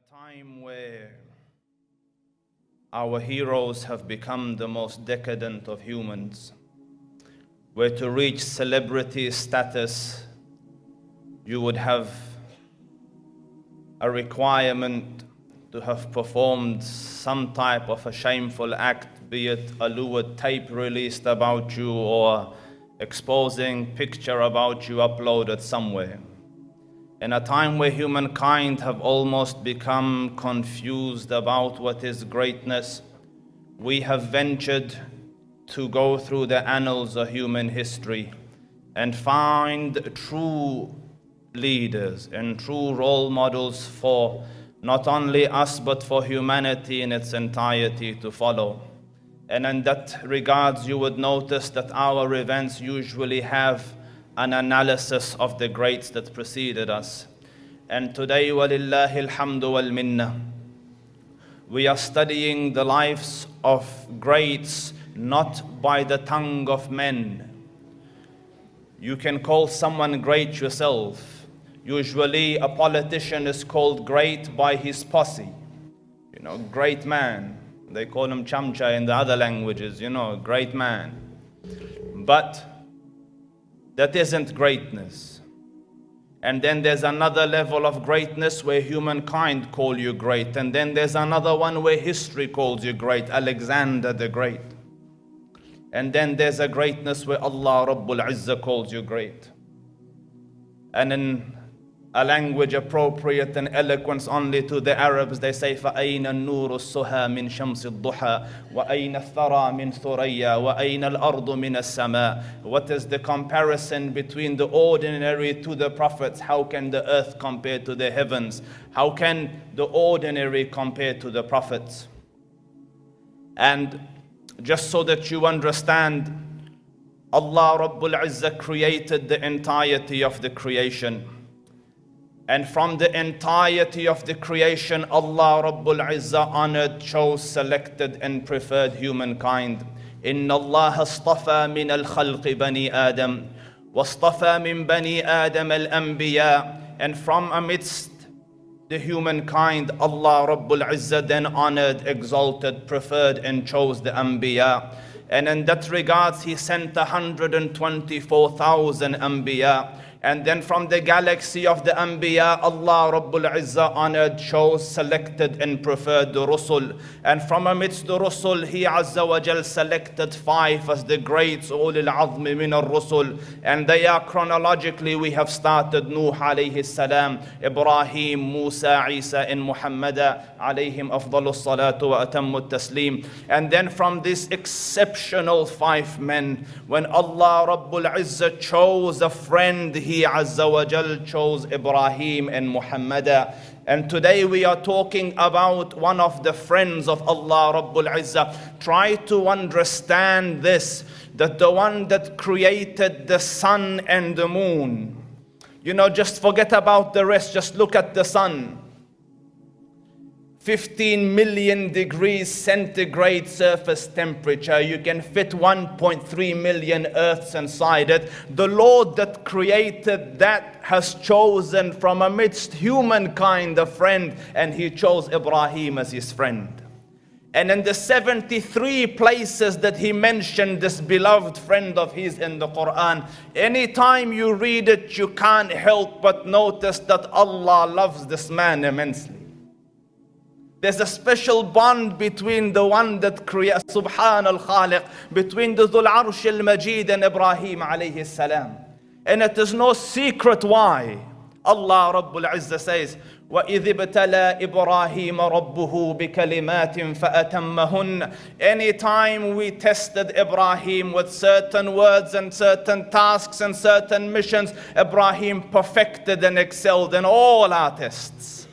time where our heroes have become the most decadent of humans, where to reach celebrity status, you would have a requirement to have performed some type of a shameful act, be it a lewd tape released about you or exposing picture about you uploaded somewhere. In a time where humankind have almost become confused about what is greatness, we have ventured to go through the annals of human history and find true leaders and true role models for not only us but for humanity in its entirety to follow. And in that regards, you would notice that our events usually have an analysis of the greats that preceded us. And today, walillahi alhamdu wal minna, we are studying the lives of greats not by the tongue of men. You can call someone great yourself. Usually a politician is called great by his posse. You know, great man. They call him chamcha in the other languages, you know, great man. But that isn't greatness. And then there's another level of greatness where humankind call you great. And then there's another one where history calls you great, Alexander the Great. And then there's a greatness where Allah Rabbul Izzah calls you great. And in a language appropriate and eloquence only to the Arabs, they say فَأَيْنَ النُّورُ السُّهَى مِنْ شَمْسِ الضُّحَى وَأَيْنَ الثَّرَى مِنْ ثُرَيَّا وَأَيْنَ الْأَرْضُ مِنَ السَّمَاءِ. What is the comparison between the ordinary to the prophets? How can the earth compare to the heavens? How can the ordinary compare to the prophets? And just so that you understand, Allah Rabbul Izzah created the entirety of the creation. And from the entirety of the creation, Allah Rabbul Izzah honored, chose, selected and preferred humankind. إِنَّ اللَّهَ اصْطَفَى مِنَ الْخَلْقِ بَنِي آدَمَ وَاصْطَفَى مِنْ بَنِي آدَمَ الْأَنْبِيَاءَ. And from amidst the humankind, Allah Rabbul Izzah then honored, exalted, preferred and chose the Anbiya. And in that regards, He sent 124,000 Anbiya. And then from the galaxy of the Anbiya, Allah Rabbul Izzah honored, chose, selected and preferred the Rusul. And from amidst the Rusul, He Azza wa Jal selected 5 as the greats, Ulil Azmi min al-Rusul. And they are chronologically, we have started Nuh alayhi salam, Ibrahim, Musa, Isa and Muhammad alayhim afdalus salatu wa atammu taslim. And then from this exceptional 5 men, when Allah Rabbul Izzah chose a friend, He Azza wa Jal chose Ibrahim and Muhammad. And today we are talking about one of the friends of Allah Rabbul Izzah. Try to understand this, that the one that created the sun and the moon, you know, just forget about the rest, just look at the sun. 15 million degrees centigrade surface temperature. You can fit 1.3 million earths inside it. The Lord that created that has chosen from amidst humankind a friend, and He chose Ibrahim as His friend. And in the 73 places that He mentioned this beloved friend of His in the Quran, anytime you read it, you can't help but notice that Allah loves this man immensely. There's a special bond between the one that creates, Subhan al-Khaliq, between the Dhul Arsh al-Majid and Ibrahim alayhi salam. And it is no secret why. Allah Rabbul Izzah says, وَإِذِ ابْتَلَى إِبْرَاهِيمَ رَبُّهُ بِكَلِمَاتٍ فَأَتَمَّهُنَّ. Anytime we tested Ibrahim with certain words and certain tasks and certain missions, Ibrahim perfected and excelled in all our tests.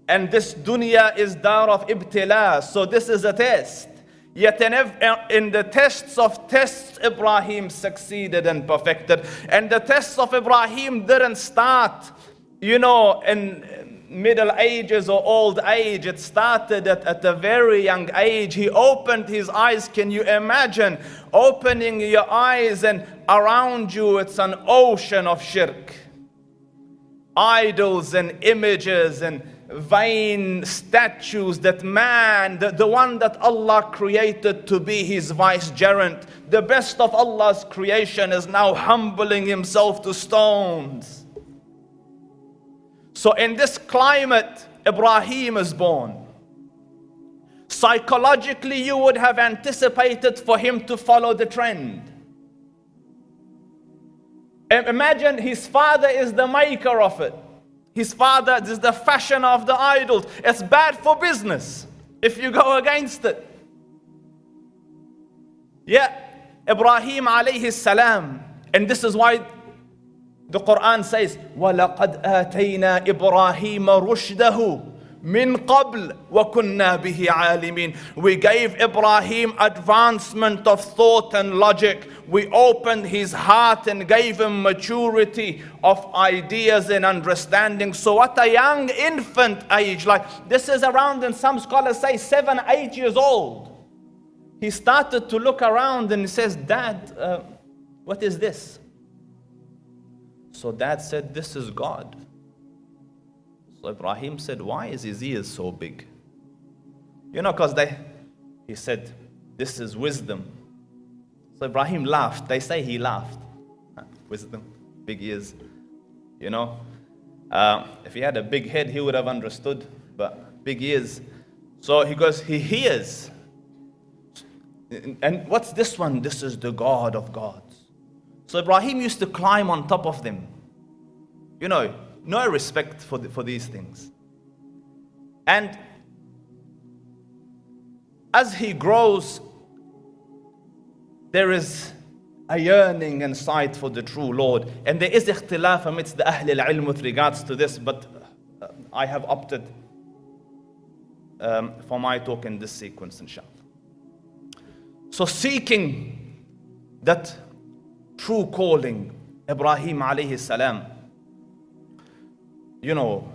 And this dunya is dar of ibtila, so this is a test. Yet in the tests of tests, Ibrahim succeeded and perfected. And the tests of Ibrahim didn't start, you know, in middle ages or old age. It started at a very young age. He opened his eyes. Can you imagine opening your eyes and around you it's an ocean of shirk? Idols and images and vain statues that man, the one that Allah created to be his vicegerent, the best of Allah's creation, is now humbling himself to stones. So in this climate, Ibrahim is born. Psychologically, you would have anticipated for him to follow the trend. Imagine his father is the maker of it. His father is the fashion of the idols. It's bad for business if you go against it. Yeah, Ibrahim alayhi salam. And this is why the Quran says, وَلَقَدْ آتَيْنَا إِبْرَاهِيمَ رُشْدَهُ مِنْ قَبْلِ وَكُنَّا بِهِ عَالِمِينَ. We gave Ibrahim advancement of thought and logic. We opened his heart and gave him maturity of ideas and understanding. So at a young infant age, like this is around, and some scholars say 7, 8 years old, he started to look around and he says, Dad, what is this? So Dad said, this is God. So Ibrahim said, why is his ears so big? You know, because he said, this is wisdom. So Ibrahim laughed. They say he laughed. Wisdom, big ears. You know, if he had a big head, he would have understood, but big ears. So he goes, he hears. And what's this one? This is the God of gods. So Ibrahim used to climb on top of them. You know, no respect for these things. And as he grows, there is a yearning and sight for the true Lord. And there is ikhtilaf amidst the Ahl al-Ilm with regards to this, but I have opted for my talk in this sequence, inshallah. So seeking that true calling, Ibrahim alayhi salam, you know,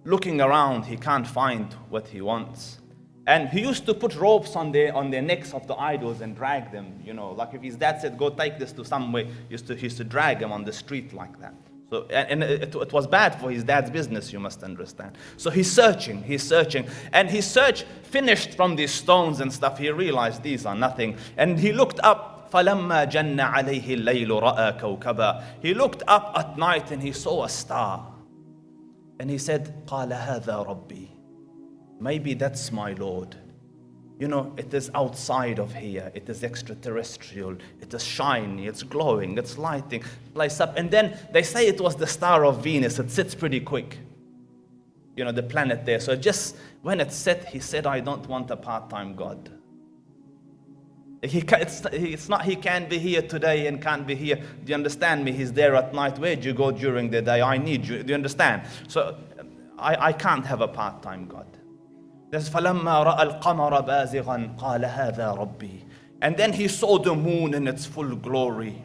looking around, he can't find what he wants. And he used to put ropes on their necks of the idols and drag them, you know, like if his dad said, go take this to somewhere, he used to drag them on the street like that. So, and it was bad for his dad's business, you must understand. So he's searching, and his search finished from these stones and stuff. He realized these are nothing. And he looked up, فَلَمَّا جَنَّ عَلَيْهِ اللَّيْلُ رَأَى كَوْكَبًا. He looked up at night and he saw a star. And he said, قَالَ هَذَا رَبِّي. Maybe that's my Lord. You know, it is outside of here. It is extraterrestrial. It is shiny. It's glowing. It's lighting. Lights up. And then they say it was the star of Venus. It sits pretty quick. You know, the planet there. So just when it set, he said, I don't want a part-time God. It's not he can't be here today and can't be here. Do you understand me? He's there at night. Where'd you go during the day? I need you. Do you understand? So I can't have a part-time God. There's فَلَمَّا رَأَى الْقَمَرَ بَازِغًا قَالَ هَذَا رَبِّي. And then he saw the moon in its full glory.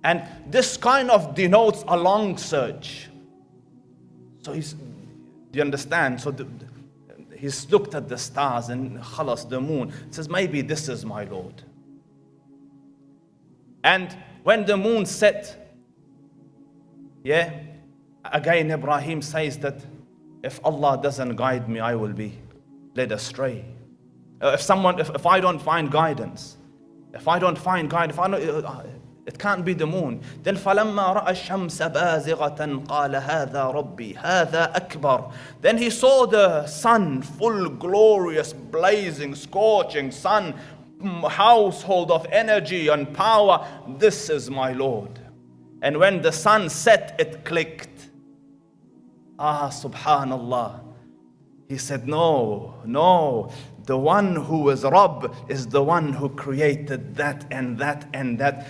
And this kind of denotes a long search. So do you understand? So he's looked at the stars and khalas, the moon. It says, maybe this is my Lord. And when the moon set, yeah, again Ibrahim says that if Allah doesn't guide me, I will be led astray. If I don't find guidance, it can't be the moon. Then فَلَمَّا رَأَى الشَّمْسَ بَازِغَةً قَالَ هَذَا رَبِّي هَذَا أَكْبَرُ. Then he saw the sun, full, glorious, blazing, scorching sun, household of energy and power. This is my Lord. And when the sun set, it clicked. Subhanallah. He said, no, the one who is Rabb is the one who created that and that and that.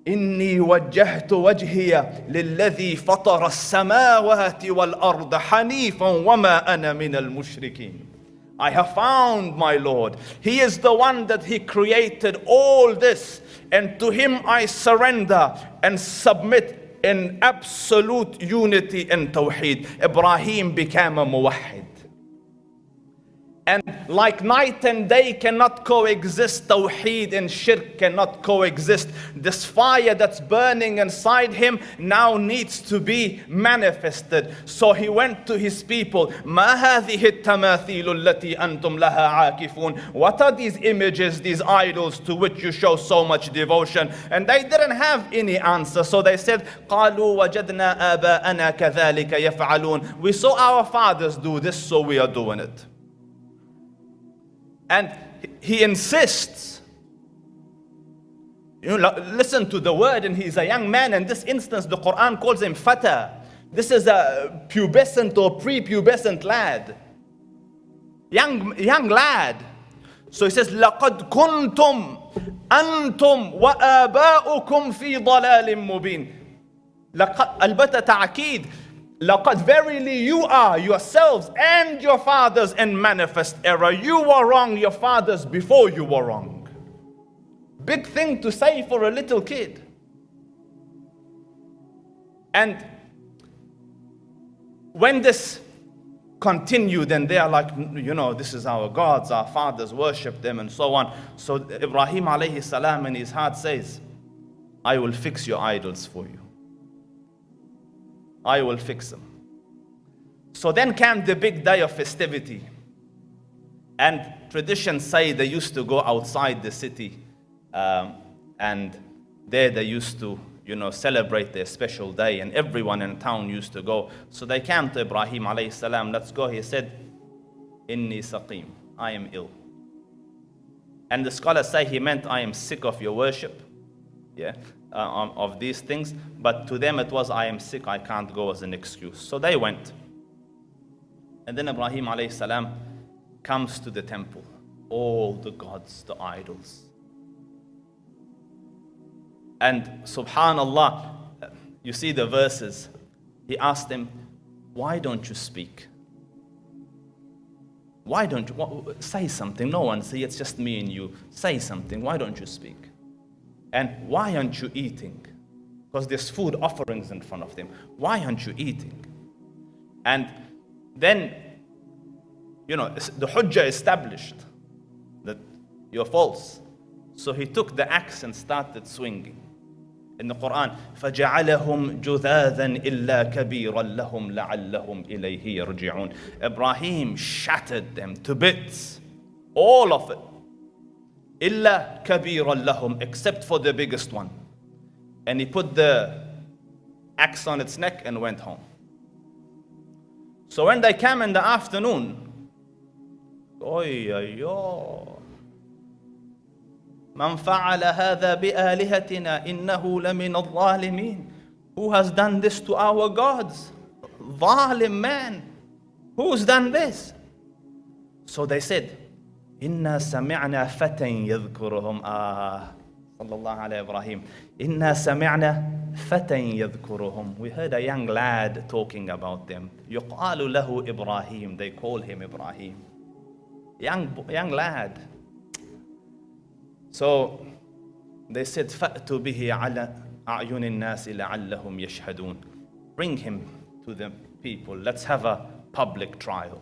إِنِّي وَجَّهْتُ وَجْهِيَ لِلَّذِي فَطَرَ السَّمَاوَاتِ وَالْأَرْضَ حَنِيفًا وَمَا أَنَا مِنَ الْمُشْرِكِينَ. I have found my Lord. He is the one that He created all this, and to Him I surrender and submit in absolute unity and tawheed. Ibrahim became a muwahhid. And like night and day cannot coexist, Tawheed and Shirk cannot coexist. This fire that's burning inside him now needs to be manifested. So he went to his people. مَا هَذِهِ التَّمَاثِيلُ الَّتِي أَنْتُمْ لَهَا عَاكِفُونَ. What are these images, these idols to which you show so much devotion? And they didn't have any answer. So they said, قَالُوا وَجَدْنَا آبَاءَنَا كَذَلِكَ يَفْعَلُونَ. We saw our fathers do this, so we are doing it. And he insists. You know, listen to the word, and he's a young man. In this instance, the Quran calls him Fata. This is a pubescent or prepubescent lad. Young lad. So he says, لَقَدْ كُنْتُمْ أَنْتُمْ وَآبَاؤُكُمْ فِي ضَلَالٍ مُبِينٍ. البتة تعكيد. لَقَدْ verily you are yourselves and your fathers in manifest error. You were wrong, your fathers before you were wrong. Big thing to say for a little kid. And when this continued, and they are like, you know, this is our gods, our fathers worship them and so on. So Ibrahim alayhi salam in his heart says, I will fix your idols for you. I will fix them. So then came the big day of festivity. And traditions say they used to go outside the city. And there they used to, you know, celebrate their special day. And everyone in town used to go. So they came to Ibrahim alayhi salam. Let's go. He said, Inni saqim. I am ill. And the scholars say he meant, I am sick of your worship. Yeah. Of these things, but to them it was, I am sick, I can't go, as an excuse. So they went. And then Ibrahim alayhi salam comes to the temple. All the gods, the idols. And subhanallah, you see the verses. He asked them, why don't you speak? Why don't you say something? No one say, it's just me and you. Say something. Why don't you speak? And why aren't you eating? Because there's food offerings in front of them. Why aren't you eating? And then, you know, the hujjah established that you're false. So he took the axe and started swinging. In the Quran, فَجَعَلَهُمْ جُذَاذًا إِلَّا كَبِيرًا لَهُمْ لَعَلَّهُمْ إِلَيْهِ يَرْجِعُونَ. Ibrahim shattered them to bits. All of it. إِلَّا كَبِيرًا لَهُمْ, except for the biggest one. And he put the axe on its neck and went home. So when they came in the afternoon, oy, oy, oy. مَنْ فَعَلَ هَذَا بِآلِهَتِنَا إِنَّهُ لَمِنَ الظَّالِمِينَ. Who has done this to our gods? Zalim man. Who's done this? So they said, إِنَّا سَمِعْنَا فَتًى يَذْكُرُهُمْ. Sallallahu alayhi Ibrahim. إِنَّا سَمِعْنَا فَتًى يَذْكُرُهُمْ. We heard a young lad talking about them. يُقَالُ لَهُ Ibrahim. They call him Ibrahim. Young lad. So they said, فَأْتُوا بِهِ عَلَى أَعْيُنِ النَّاسِ لَعَلَّهُمْ يَشْهَدُونَ. Bring him to the people. Let's have a public trial.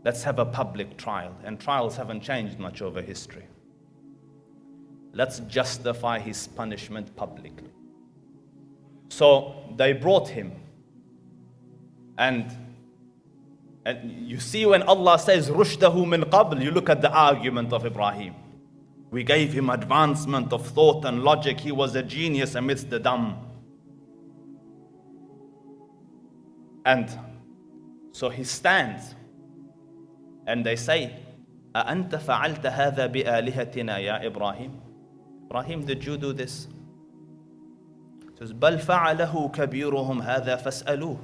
Let's have a public trial. And trials haven't changed much over history. Let's justify his punishment publicly. So they brought him. And you see, when Allah says, رُشْدَهُ مِنْ قَبْلِ, you look at the argument of Ibrahim. We gave him advancement of thought and logic. He was a genius amidst the dumb. And so he stands. And they say, أَأَنْتَ فَعَلْتَ هَذَا بِآلِهَتِنَا يَا إِبْرَاهِيم. Ibrahim, did you do this? He says, بَلْ فَعَلَهُ كَبِيرُهُمْ هَذَا فَاسْأَلُوهُ.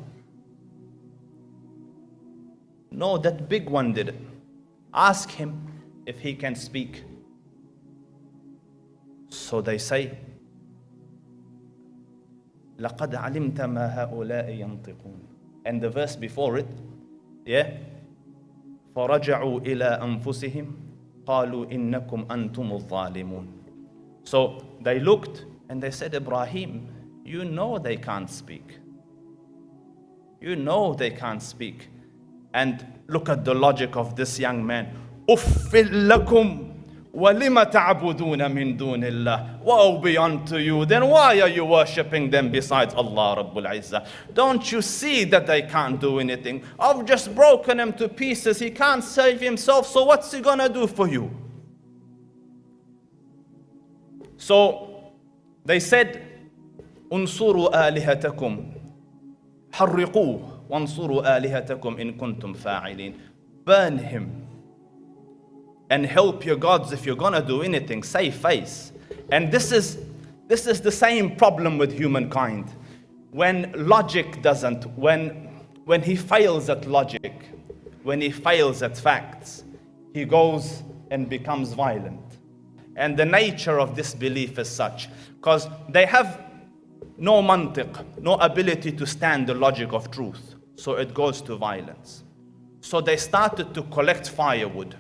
No, that big one did it. Ask him if he can speak. So they say, لَقَدْ عَلِمْتَ مَا هَؤُلَاءِ يَنْطِقُونَ. And the verse before it, yeah, فَرَجَعُوا إِلَىٰ أَنفُسِهِمْ قَالُوا إِنَّكُمْ أَنْتُمُ الظَّالِمُونَ. So they looked and they said, Ibrahim, you know they can't speak. You know they can't speak. And look at the logic of this young man. أُفٍّ لَكُمْ وَلِمَ تَعْبُدُونَ مِن دُونِ اللَّهِ. Woe be unto you, then why are you worshipping them besides Allah Rabbul Izzah? Don't you see that they can't do anything? I've just broken him to pieces. He can't save himself, so what's he gonna do for you? So they said, انصروا آلهتكم حرقوه وانصروا آلهتكم إن كنتم فاعلين. Burn him and help your gods. If you're gonna do anything, save face. And this is the same problem with humankind. When logic doesn't, when he fails at logic, when he fails at facts, he goes and becomes violent. And the nature of this belief is such, because they have no mantiq, no ability to stand the logic of truth. So it goes to violence. So they started to collect firewood.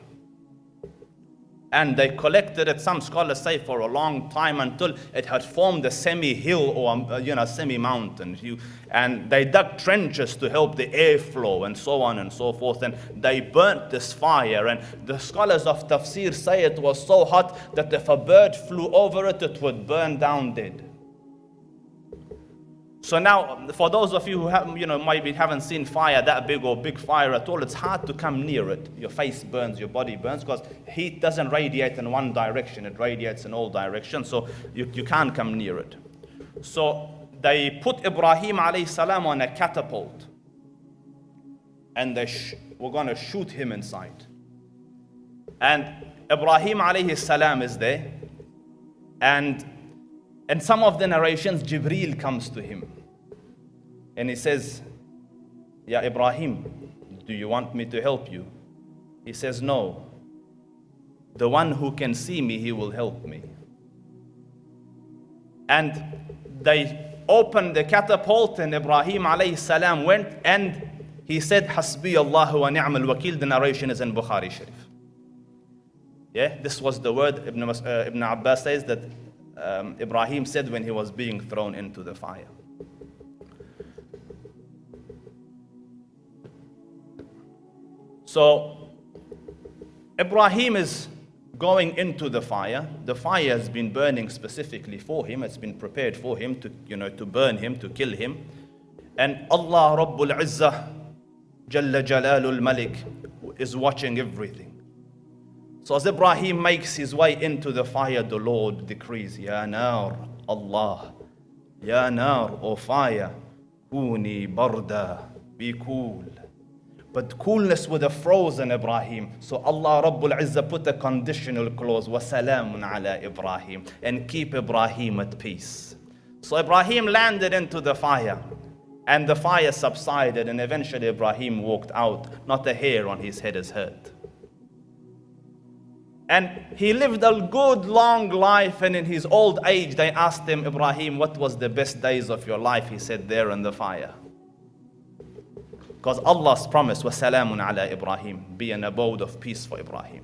And they collected it, some scholars say, for a long time until it had formed a semi-hill or semi-mountain. And they dug trenches to help the airflow and so on and so forth. And they burnt this fire. And the scholars of tafsir say it was so hot that if a bird flew over it, it would burn down dead. So now, for those of you who maybe haven't seen fire that big or big fire at all, it's hard to come near it. Your face burns, your body burns, because heat doesn't radiate in one direction. It radiates in all directions, so you can't come near it. So they put Ibrahim alayhi salam on a catapult, and they were going to shoot him inside. And Ibrahim alayhi salam is there, and in some of the narrations, Jibreel comes to him. And he says, Ya Ibrahim, do you want me to help you? He says, no. The one who can see me, he will help me. And they opened the catapult, and Ibrahim alayhi salam went, and he said, Hasbi Allahu wa ni'mal wakil. The narration is in Bukhari Sharif. Yeah, this was the word Ibn Abbas says that Ibrahim said when he was being thrown into the fire. So Ibrahim is going into the fire. The fire has been burning specifically for him. It's been prepared for him to burn him, to kill him. And Allah Rabbul Izzah Jalla Jalalul Malik is watching everything. So as Ibrahim makes his way into the fire, the Lord decrees, Ya Nar, Allah, Ya Nar, O fire, Kuni barda, be cool. But coolness would have frozen Ibrahim. So Allah Rabbul Izzah put a conditional clause, wa salamun ala Ibrahim, and keep Ibrahim at peace. So Ibrahim landed into the fire, and the fire subsided, and eventually Ibrahim walked out. Not a hair on his head is hurt. And he lived a good long life, and in his old age they asked him, Ibrahim, what was the best days of your life? He said, there in the fire. Because Allah's promise was salamun ala Ibrahim, be an abode of peace for Ibrahim.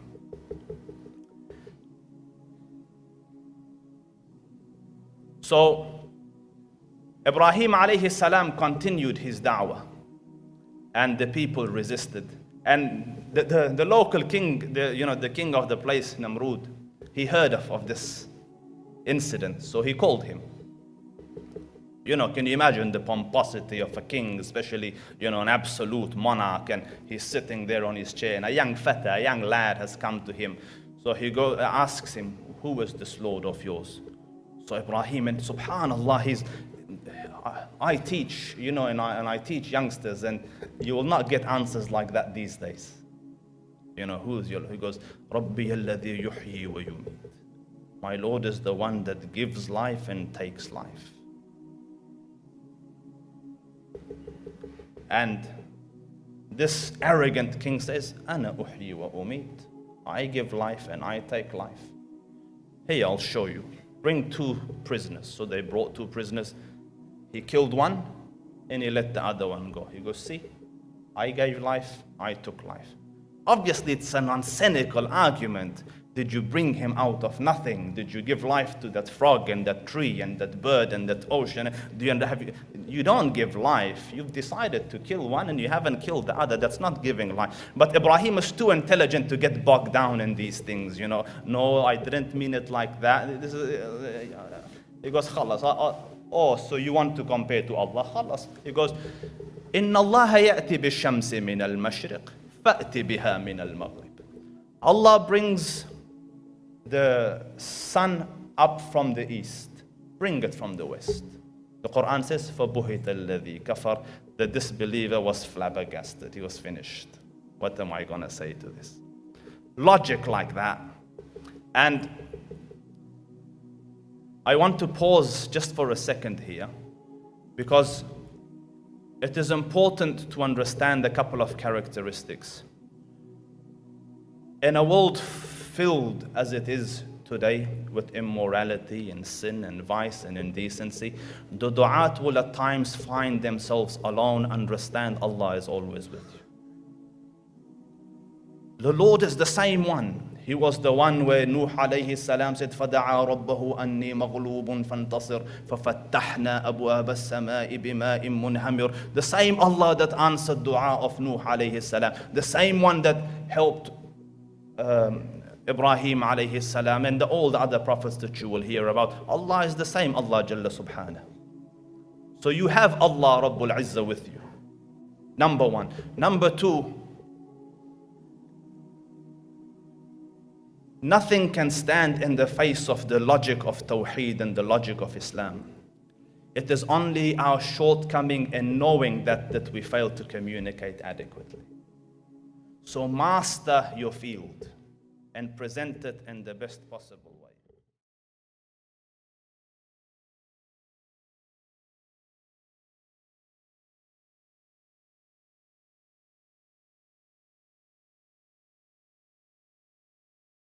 So Ibrahim alayhi salam continued his da'wah, and the people resisted. And the local king, the king of the place, Namrud, he heard of this incident, so he called him. Can you imagine the pomposity of a king, especially, an absolute monarch, and he's sitting there on his chair, and a young fata, a young lad has come to him. So he asks him, who is this Lord of yours? So Ibrahim, and subhanallah, I teach, and I teach youngsters, and you will not get answers like that these days. Who is your Lord? He goes, Rabbi alladhi yuhyi wa yumit. My Lord is the one that gives life and takes life. And this arrogant king says, Ana uhyi wa umit. I give life and I take life. Hey, I'll show you. Bring 2 prisoners. So they brought 2 prisoners. He killed one and he let the other one go. He goes, see, I gave life, I took life. Obviously, it's a non-cynical argument. Did you bring him out of nothing? Did you give life to that frog and that tree and that bird and that ocean? You don't give life. You've decided to kill one and you haven't killed the other. That's not giving life. But Ibrahim is too intelligent to get bogged down in these things. No, I didn't mean it like that. He goes, khalas. Oh, so you want to compare to Allah? Khalas. He goes, Inna Allah ya'ti bi-shamsi min al-mashriq, fa'ti biha min al-maghrib. Allah brings the sun up from the east. Bring it from the west. The Quran says, فَبُهِتَ الَّذِي كَفَرَ. The disbeliever was flabbergasted. He was finished. What am I going to say to this? Logic like that. And I want to pause just for a second here, because it is important to understand a couple of characteristics. In a world filled as it is today with immorality and sin and vice and indecency, the du'at will at times find themselves alone. Understand, Allah is always with you. The Lord is the same one. He was the one where Nuh alayhi salam said, فَدَعَى رَبَّهُ أَنِّي مَغْلُوبٌ فَانْتَصِرْ فَفَتَّحْنَا أَبْوَابَ السَّمَاءِ بِمَاءٍ مُنْهَمِرٍ. The same Allah that answered dua of Nuh alayhi salam. The same one that helped Ibrahim alayhi salam and all the other prophets that you will hear about. Allah is the same Allah Jalla Subhanahu. So you have Allah Rabbul Izzah with you. Number one. Number two, nothing can stand in the face of the logic of Tawheed and the logic of Islam. It is only our shortcoming in knowing that we fail to communicate adequately. So master your field and present it in the best possible way.